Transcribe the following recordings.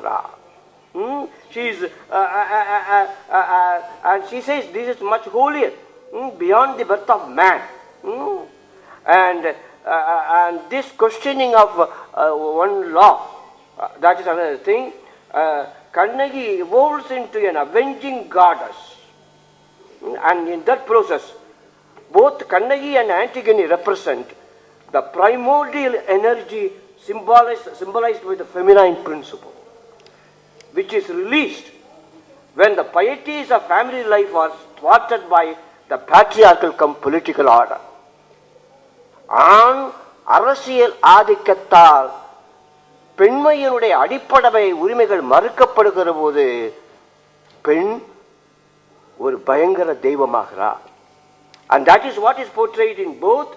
தெய்வமாகிறார். She is, and she says this is much holier, beyond the birth of man. And this questioning of one law, that is another thing. Kannagi evolves into an avenging goddess, and in that process, both Kannagi and Antigone represent the primordial energy symbolized by the feminine principle, which is released when the pieties of family life are thwarted by the patriarchal political order. ஆண் அரசியல் ஆதிக்கத்தால் பெண்மையினுடைய அடிப்படை உரிமைகள் மறுக்கப்படுகிற போது பெண் ஒரு பயங்கர தெய்வமாகிறார். And that is what is portrayed in both.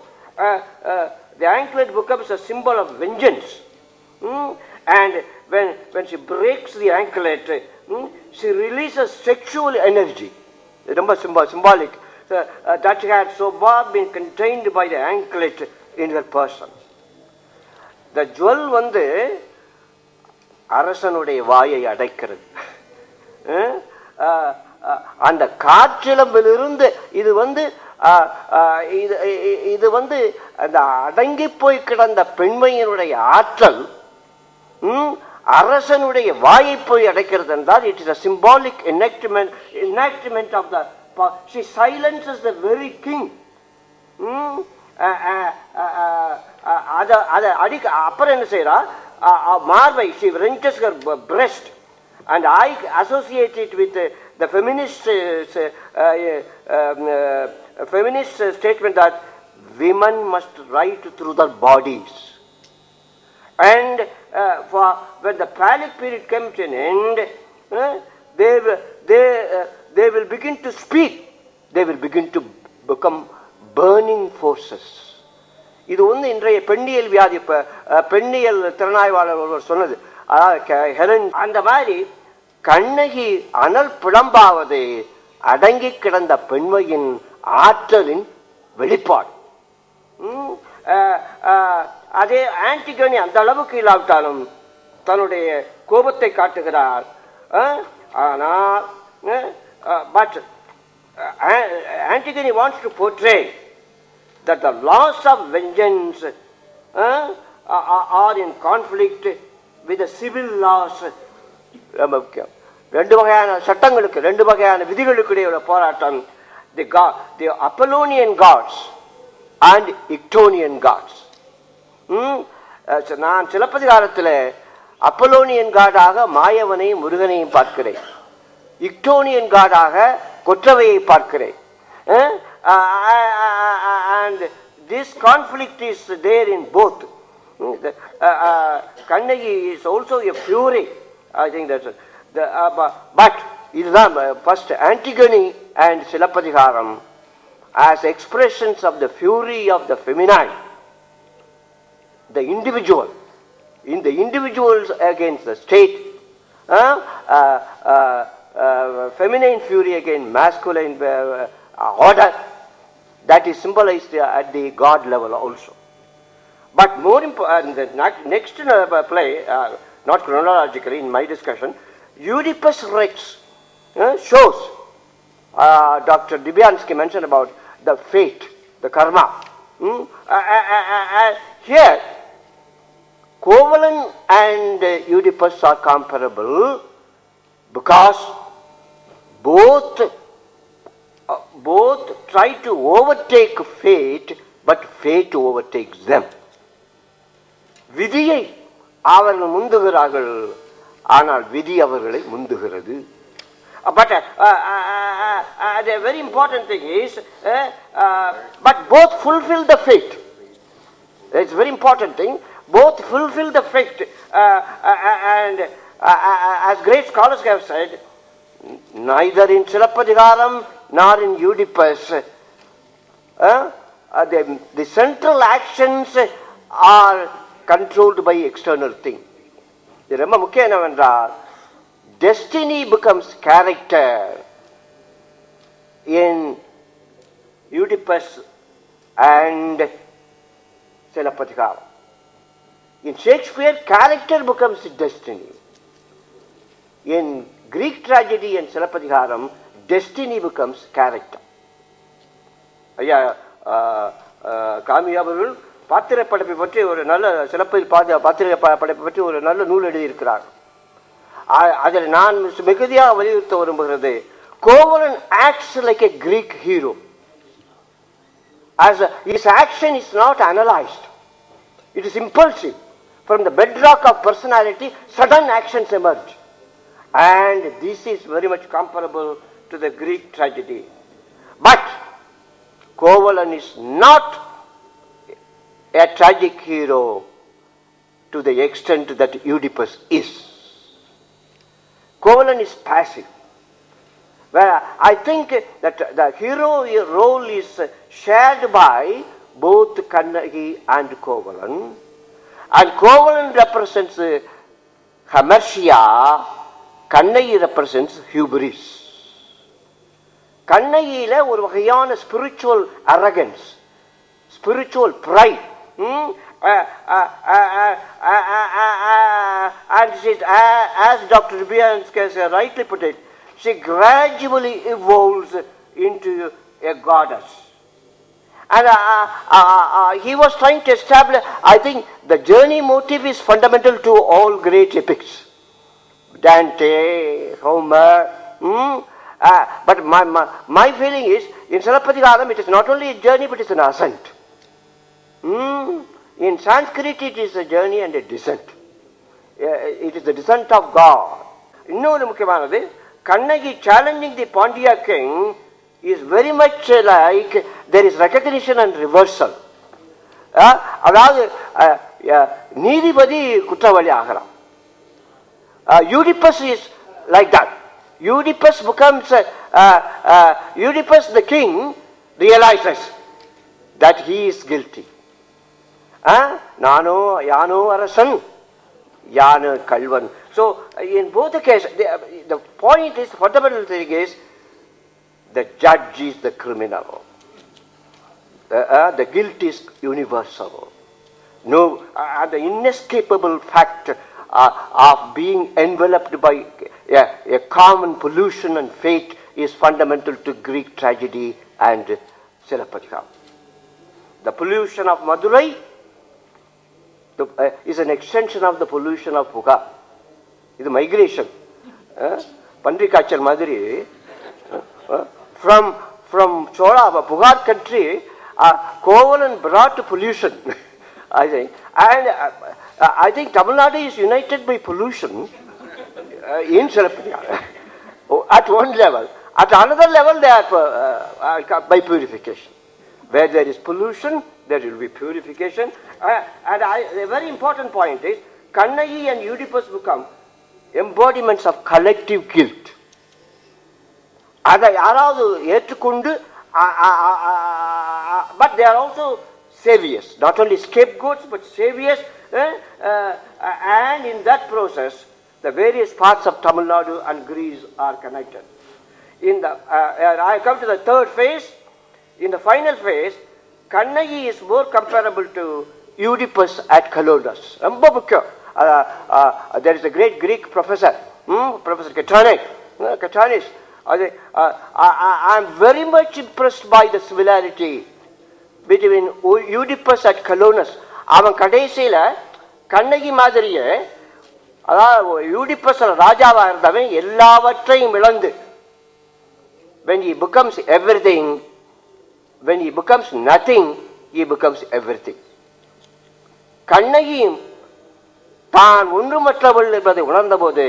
The anklet becomes a symbol of vengeance. And when she breaks the anklet, she releases sexual energy. Remember, symbolic. That had so far been contained by the anklet in her person. The jewel வந்து அரசனுடைய வாயை அடைக்கிறது. அந்த காற்றிலம்பிலிருந்து இது வந்து அந்த அடங்கி போய் கிடந்த பெண்மையினுடைய ஆற்றல் அரசனுடைய வாயை போய் அடைக்கிறது என்றால் it is a symbolic enactment of the she silences the very king. அடிக்க அப்புறம் என்ன செய்யறா மார்பை she wrenches her breast, and I associate it with the feminist statement that women must write through their bodies. And when the Phallic period comes to an end, they will begin to speak. They will begin to become burning forces. இது வந்து இன்றைய பெண்ணியல் வியாதி பெண்ணியல் திறனாய்வாளர் ஒருவர் சொன்னது. Helen அந்த மாதிரி கண்ணகி அனல் பிளம்பாவது அடங்கி கிடந்த பெண்மையின் ஆற்றலின் வெளிப்பாடு. அதே ஆன்டிகனி அந்த அளவுக்கு இல்லாவிட்டாலும் தன்னுடைய கோபத்தை காட்டுகிறார். ஆனால் but Antigone wants to portray that the laws of vengeance are in conflict with the civil laws. ரெண்டு வகையான சட்டங்களுக்கு ரெண்டு வகையான விதிகளுக்கு இடையே போராட்டம். The Apollonian gods and Ictonian gods. நான் சிலப்பதிகாரத்தில் அப்பலோனியன் காடாக மாயவனையும் முருகனையும் பார்க்கிறேன், இக்டோனியன் காடாக கொற்றவையை பார்க்கிறேன். And this conflict is there in both. Kannagi is also a fury. I think that's but இதுதான் first Antigone and Silappatikaram as expressions of the fury of the feminine, the individual, in the individuals against the state, feminine fury against masculine order, that is symbolized at the God level also. But more important, the next play, not chronologically in my discussion, Oedipus Rex shows, Dr. Dibyansky mentioned about the fate, the karma. Here, Covalent and Oedipus are comparable because both try to overtake fate, but fate overtakes them. விதியை அவர்கள் முந்துகிறார்கள், ஆனால் விதி அவர்களை முந்துகிறது. But the very important thing is, but both fulfill the fate. It's a very important thing. Both fulfill the fate, and as great scholars have said, neither in Silappadigaram nor in Oedipus, the central actions are controlled by external things. இது ரொம்ப முக்கியம் என்னவென்றால், destiny becomes character in Oedipus and Silappadigaram. In Shakespeare, character becomes destiny. in Greek tragedy and Silappatikaram destiny becomes character. ஐயா காமி அவர்கள் பாத்திர படைப்பை பற்றி ஒரு நல்ல பாத்திர படைப்பை பற்றி ஒரு நல்ல நூல் எழுதியிருக்கிறார். அதில் நான் மிகுதியாக வலியுறுத்த விரும்புகிறது, Kovalan acts like a Greek hero. As his action is not analyzed, it is impulsive. From the bedrock of personality, sudden actions emerge, and this is very much comparable to the Greek tragedy. But Kovalan is not a tragic hero to the extent that Oedipus is. Kovalan is passive. Well, I think that the hero role is shared by both Kannagi and Kovalan. And Kovalan represents hamartia, Kannagi represents hubris. Kannagiyila ஒரு வகையான spiritual arrogance, spiritual pride. And she, as Dr. Bianskis rightly put it, she gradually evolves into a goddess. And he was trying to establish, I think the journey motive is fundamental to all great epics. Dante, Homer. But my feeling is, in Silappatikaram it is not only a journey but it is an ascent. In Sanskrit it is a journey and a descent. It is the descent of God. இன்னொரு முக்கியமானது, Kannagi challenging the Pandya king is very much like there is recognition and reversal. அதாவது நீதிபதி குற்றவாளி ஆகிறான். Oedipus is like that. Oedipus becomes Oedipus the king realizes that he is guilty. யானோ அரசன், யானோ கல்வன். So in both the cases, the point is, fundamental thing is, the judge is the criminal. The guilt is universal. No, the inescapable fact of being enveloped by a common pollution and fate is fundamental to Greek tragedy and Silappatikaram. The pollution of Madurai is an extension of the pollution of Puga. It's migration. Pandrikachar Madri, from Chola, Pugar country, Kovalan brought pollution, I think. And I think Tamil Nadu is united by pollution in Silappatikaram. At one level. At another level, they are by purification. Where there is pollution, there will be purification. And a very important point is, Kannagi and Oedipus become embodiments of collective guilt. அதை யாராவது ஏற்றுக்கொண்டு, but they are also saviors, not only scapegoats but saviors, and in that process the various parts of Tamil Nadu and Greece are connected. I come to the third phase. In the final phase, Kannagi is more comparable to Oedipus at Colonus. There is a great Greek professor, Professor Katanis. I am very much impressed by the similarity between Oedipus at Colonus. அவன் கடைசியில கண்ணகி மாதிரியே, அதாவது யூடிபஸ் ராஜாவா இருந்தவன் எல்லாவற்றையும் இழந்து, when he becomes everything, when he becomes nothing, he becomes everything. கண்ணகியும் தான் ஒன்றுமற்றவள் என்பதை உணர்ந்தபோது